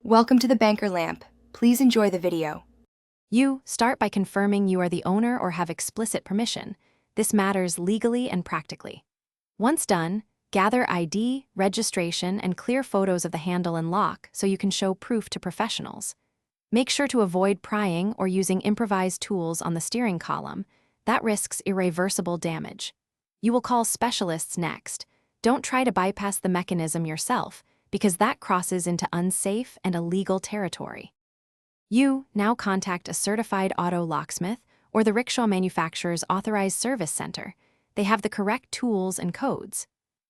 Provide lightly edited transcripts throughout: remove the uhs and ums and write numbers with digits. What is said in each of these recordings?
Welcome to the Banker Lamp. Please enjoy the video. You start by confirming you are the owner or have explicit permission. This matters legally and practically. Once done, gather ID, registration, and clear photos of the handle and lock so you can show proof to professionals. Make sure to avoid prying or using improvised tools on the steering column. That risks irreversible damage. You will call specialists next. Don't try to bypass the mechanism yourself, because that crosses into unsafe and illegal territory. You now contact a certified auto locksmith or the Rickshaw manufacturer's authorized service center. They have the correct tools and codes.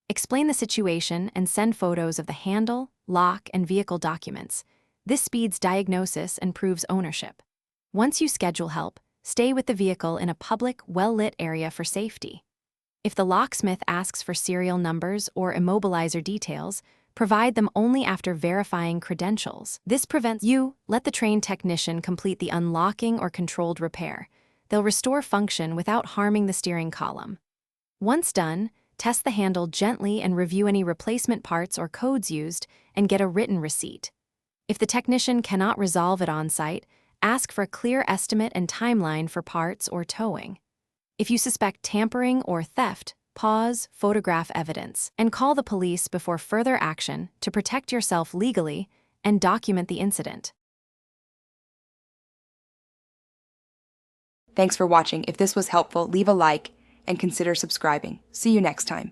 Explain the situation and send photos of the handle, lock, and vehicle documents. This speeds diagnosis and proves ownership. Once you schedule help, stay with the vehicle in a public, well-lit area for safety. If the locksmith asks for serial numbers or immobilizer details, provide them only after verifying credentials. This prevents you. Let the trained technician complete the unlocking or controlled repair. They'll restore function without harming the steering column. Once done, test the handle gently and review any replacement parts or codes used and get a written receipt. If the technician cannot resolve it on-site, ask for a clear estimate and timeline for parts or towing. If you suspect tampering or theft, pause, photograph evidence, and call the police before further action to protect yourself legally and document the incident. Thanks for watching. If this was helpful, leave a like and consider subscribing. See you next time.